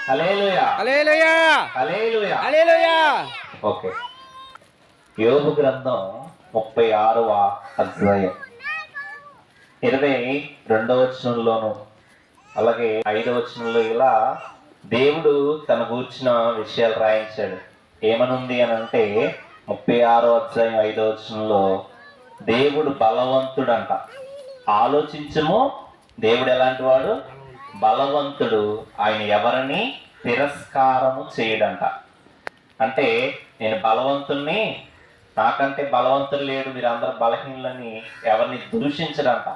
హల్లెలూయా హల్లెలూయా హల్లెలూయా హల్లెలూయా. Okay. యోబు గ్రంథం 36వ అధ్యాయం 22వ వచనంలోను అలాగే 5వ వచనంలో ఇలా దేవుడు తన గూర్చిన విషయాలు రాయించాడు. ఏమనుంది అని అంటే 36వ అధ్యాయం 5వ వచనంలో దేవుడు బలవంతుడంట. ఆలోచించము, దేవుడు ఎలాంటి వాడు? బలవంతుడు. ఆయన ఎవరిని తిరస్కారము చేయడంట. అంటే నేను బలవంతుణ్ణి, నాకంటే బలవంతులు లేడు, మీరందరూ బలహీనులని ఎవరిని దూషించడంట.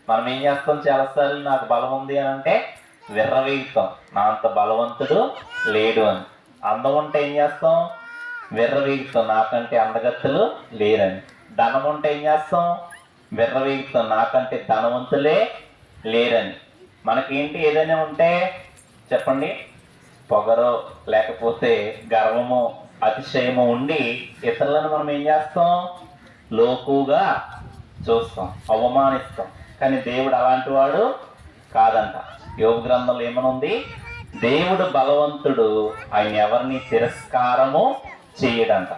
మనం ఏం చేస్తాం? చాలాసార్లు నాకు బలం ఉంది అని అంటే విర్రవీగుతాం, నా అంత బలవంతుడు లేడు అని. అందం ఉంటే ఏం చేస్తాం? విర్రవీగుతాం, నాకంటే అందగత్తులు లేరని. ధనం ఉంటే ఏం చేస్తాం? విర్రవీగుతాం, నాకంటే ధనవంతులే లేరని. మనకేంటి ఏదైనా ఉంటే చెప్పండి, పొగరో లేకపోతే గర్వము అతిశయము ఉండి ఇతరులను మనం ఏం చేస్తాం? లోకుగా చూస్తాం, అవమానిస్తాం. కానీ దేవుడు అలాంటి వాడు కాదంట. యోబు గ్రంథంలో ఏమనుంది? దేవుడు బలవంతుడు, ఆయన ఎవరిని తిరస్కారము చేయడంట.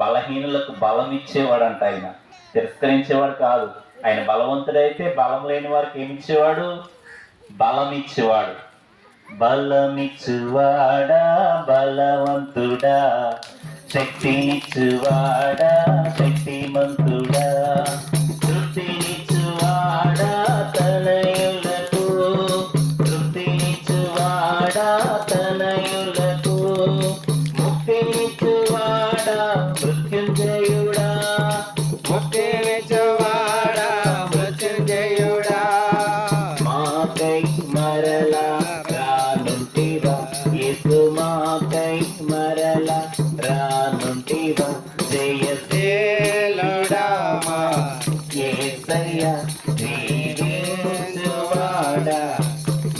బలహీనులకు బలం ఇచ్చేవాడంట. ఆయన తిరస్కరించేవాడు కాదు. ఆయన బలవంతుడైతే బలం లేని వారికి ఏమిచ్చేవాడు? బలం ఇచ్చేవాడు. బలమిచ్చువాడా బలవంతుడా, శక్తినిచ్చువాడా శక్తిమంతుడా, తృప్తినిచ్చువాడా తనయులకు, తృప్తినిచ్చువాడా తనయులకు, ముక్తినిచ్చువాడా మృత్యుంజయుడా, ముక్తినిచ్చువాడా మృత్యుంజయుడా. మాకై మరలా రానుంటివా యేసు, మాకై మరలా రానుంటివా, జయశీలుడా మా యేసయ్యా, దీవించువాడా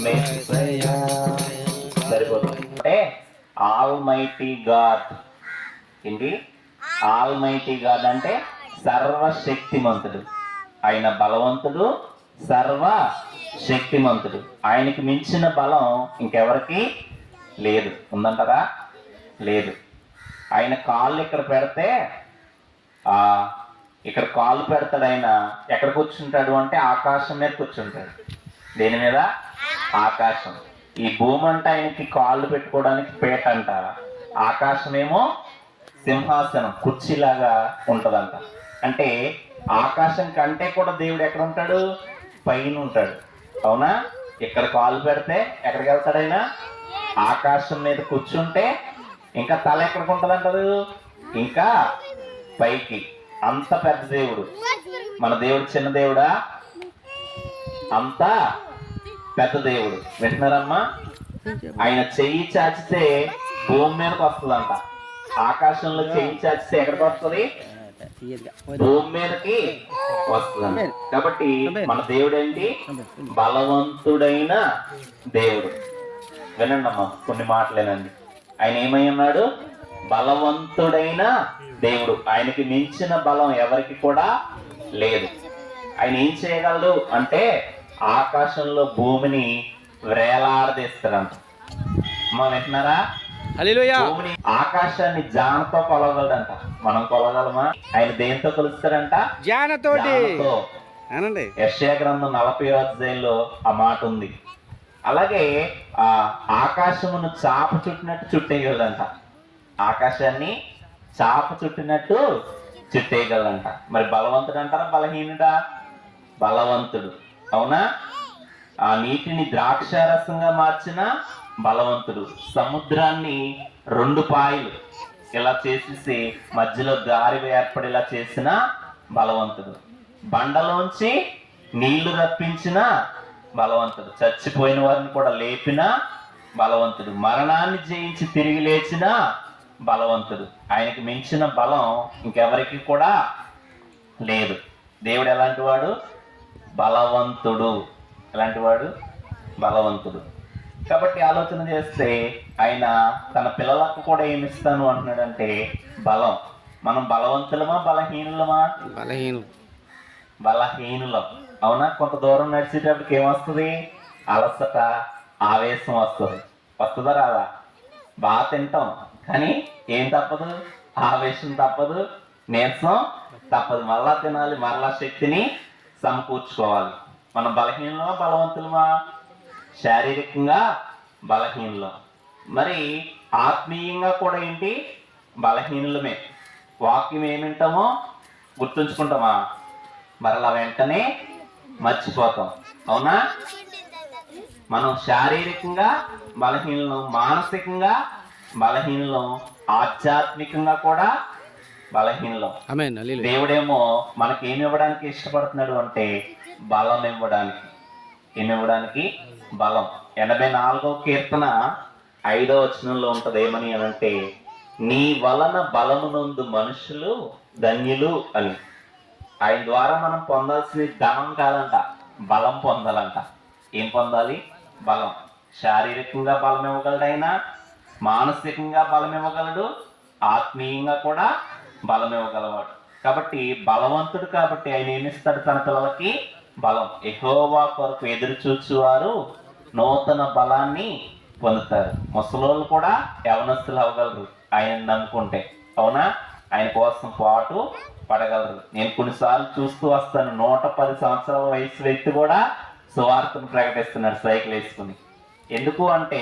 మెస్సయ్యా. సరిపోతుంది. అంటే ఆల్మైటీ గాడ్ ఏంటి? ఆల్మైటీ గాడ్ అంటే సర్వశక్తిమంతుడు. ఆయన బలవంతుడు, సర్వ శక్తిమంతుడు. ఆయనకి మించిన బలం ఇంకెవరికి లేదు. ఉందంటారా? లేదు. ఆయన కాళ్ళు ఇక్కడ పెడితే ఇక్కడ కాళ్ళు పెడతాడు. ఆయన ఎక్కడ కూర్చుంటాడు అంటే ఆకాశం మీద కూర్చుంటాడు. దేని మీద? ఆకాశం. ఈ భూమి అంటే ఆయనకి కాళ్ళు పెట్టుకోవడానికి పీట అంట, ఆకాశమేమో సింహాసనం కుర్చీలాగా ఉంటదంట. అంటే ఆకాశం కంటే కూడా దేవుడు ఎక్కడ ఉంటాడు? పైన ఉంటాడు. అవునా? ఇక్కడ కాలు పెడితే ఎక్కడికి వెళ్తాడు ఆయన? ఆకాశం మీద కూర్చుంటే ఇంకా తల ఎక్కడికి ఉంటుంది అంటారు? ఇంకా పైకి. అంత పెద్ద దేవుడు. మన దేవుడు చిన్న దేవుడా? అంత పెద్ద దేవుడు. వింటున్నారమ్మా? ఆయన చెయ్యి చాచితే భూమి మీదకి వస్తుందంట. ఆకాశంలో చెయ్యి చాచితే ఎక్కడికి వస్తుంది? భూమి మీదకి వస్తుంది. కాబట్టి మన దేవుడు ఏంటి? బలవంతుడైన దేవుడు. వినండి అమ్మా, కొన్ని మాటలేనండి. ఆయన ఏమై ఉన్నాడు? బలవంతుడైన దేవుడు. ఆయనకి మించిన బలం ఎవరికి కూడా లేదు. ఆయన ఏం చేయగలడు అంటే ఆకాశంలో భూమిని వేలాడదీస్తాడంట. అమ్మా వింటున్నారా? హల్లెలూయా. భూమిని, ఆకాశాన్ని జానతో కొలగలడంట. మనం కొలగలమా? ఆయన దేంతో కొలుస్తాడంట? జానతోటి. అనండి. యెషయా గ్రంథం 40వ అధ్యాయంలో ఆ మాట ఉంది. అలాగే ఆ ఆకాశమును చాప చుట్టినట్టు చుట్టేయగలడంట. ఆకాశాన్ని చాప చుట్టినట్టు చుట్టేయగలడంట. మరి బలవంతుడు అంటారా బలహీనుడా? బలవంతుడు. అవునా? ఆ నీటిని ద్రాక్షారసంగా మార్చిన బలవంతుడు. సముద్రాన్ని 2 పాయలు ఇలా చేసేసి మధ్యలో దారి ఏర్పడేలా చేసిన బలవంతుడు. బండలోంచి నీళ్లు రప్పించిన బలవంతుడు. చచ్చిపోయిన వారిని కూడా లేపిన బలవంతుడు. మరణాన్ని జయించి తిరిగి లేచిన బలవంతుడు. ఆయనకి మించిన బలం ఇంకెవరికి కూడా లేదు. దేవుడు ఎలాంటి వాడు? బలవంతుడు. ఎలాంటి వాడు? బలవంతుడు. కాబట్టి ఆలోచన చేస్తే ఆయన తన పిల్లలకు కూడా ఏమిస్తాను అంటున్నాడంటే బలం. మనం బలవంతులమా బలహీనులమా? బలహీనులం. అవునా? కొంత దూరం నడిచేటప్పటికి ఏమొస్తుంది? అలసట, ఆవేశం వస్తుంది. వస్తుందా రాదా? బాగా తింటాం, కానీ ఏం తప్పదు? ఆవేశం తప్పదు, నీరసం తప్పదు. మరలా తినాలి, మరలా శక్తిని సమకూర్చుకోవాలి. మనం బలహీనమా బలవంతులమా? శారీరకంగా బలహీనలం, మరి ఆత్మీయంగా కూడా ఏంటి? బలహీనులమే. వాక్యం ఏమింటామో గుర్తుంచుకుంటామా? మరలా వెంటనే మర్చిపోతాం. అవునా? మనం శారీరకంగా బలహీనలం, మానసికంగా బలహీనలం, ఆధ్యాత్మికంగా కూడా బలహీనలం. ఆమేన్. హల్లెలూయా. దేవుడేమో మనకి ఏమి ఇవ్వడానికి ఇష్టపడుతున్నాడు అంటే బలం ఇవ్వడానికి. ఏమి ఇవ్వడానికి? బలం. 84వ కీర్తన 5వ వచనంలో ఉంటది. ఏమని అనంటే, నీ వలన బలమునందు మనుషులు ధన్యులు అని. ఆయన ద్వారా మనం పొందాల్సింది ధనం కాదంట, బలం పొందాలంట. ఏం పొందాలి? బలం. శారీరకంగా బలం ఇవ్వగలడు ఆయన, మానసికంగా బలం ఇవ్వగలడు, ఆత్మీయంగా కూడా బలం ఇవ్వగలవాడు. కాబట్టి బలవంతుడు కాబట్టి ఆయన ఏమిస్తాడు తన పిల్లలకి? బలం. యెహోవా కొరకు ఎదురు చూచువారు నూతన బలాన్ని పొందుతారు. ముసలోళ్ళు కూడా యవనస్తులు అవ్వగలరు ఆయన నమ్ముకుంటే. అవునా? ఆయన కోసం పాటు పడగలరు. నేను కొన్నిసార్లు చూస్తూ వస్తాను, 110 సంవత్సరాల వయసు వ్యక్తి కూడా సువార్తను ప్రకటిస్తున్నాడు సైకిల్ వేసుకుని. ఎందుకు అంటే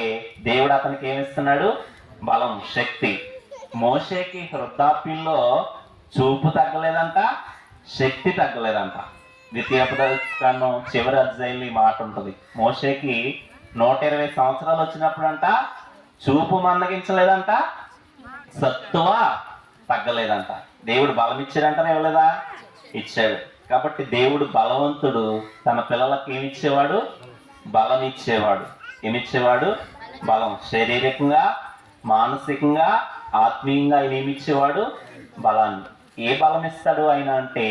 దేవుడు అతనికి ఏమిస్తున్నాడు? బలం, శక్తి. మోషేకి వృద్ధాప్యంలో చూపు తగ్గలేదంట, శక్తి తగ్గలేదంట. ద్వితీయోపదేశకాండం చివరి అధ్యాయంలో ఈ మాట ఉంటుంది. మోషేకి 120 సంవత్సరాలు వచ్చినప్పుడంట చూపు మందగించలేదంట, సత్తువ తగ్గలేదంట. దేవుడు బలం ఇచ్చాడంటారా? ఇవ్వలేదా? ఇచ్చాడు. కాబట్టి దేవుడు బలవంతుడు. తన పిల్లలకు ఏమిచ్చేవాడు? బలం ఇచ్చేవాడు. ఏమిచ్చేవాడు? బలం. శారీరకంగా, మానసికంగా, ఆత్మీయంగా ఆయన ఏమిచ్చేవాడు? బలాన్ని. ఏ బలం ఇస్తాడు ఆయన అంటే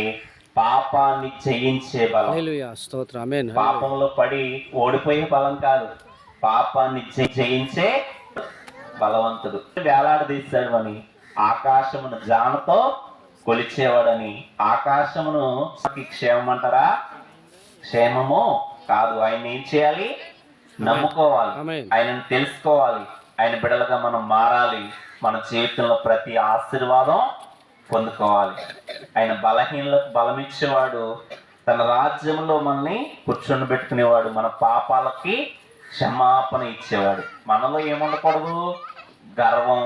పాపాన్ని జయించే బలం. హల్లెలూయా. స్తోత్రం. ఆమేన్. పాపంలో పడి ఓడిపోయే బలం కాదు, పాపాన్ని జయించే బలవంతుడు. వేలాడదీశాడు అని, ఆకాశమును జానతో కొలిచేవాడని. ఆకాశమును క్షేమం అంటారా? క్షేమము కాదు. ఆయన ఏం చేయాలి? నమ్ముకోవాలి, ఆమేన్. ఆయనను తెలుసుకోవాలి, ఆయన బిడ్డలుగా మనం మారాలి. మన జీవితంలో ప్రతి ఆశీర్వాదం పొందుకోవాలి. ఆయన బలహీనలకు బలం ఇచ్చేవాడు, తన రాజ్యంలో మనల్ని కూర్చొని పెట్టుకునేవాడు, మన పాపాలకి క్షమాపణ ఇచ్చేవాడు. మనలో ఏముండకూడదు? గర్వం,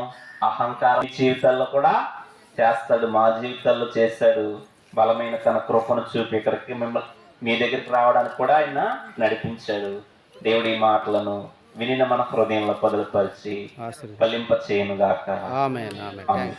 అహంకారం జీవితాల్లో కూడా చేస్తాడు. మా జీవితాల్లో చేస్తాడు. బలమైన తన కృపను చూపి ఇక్కడికి మిమ్మల్ని మీ దగ్గరికి రావడానికి కూడా ఆయన నడిపించాడు. దేవుడి మాటలను వినిన మన హృదయంలో పొదలుపరిచి ఆశీర్వదించు. ఫలింప చేయను గాక. ఆమేన్. ఆమేన్.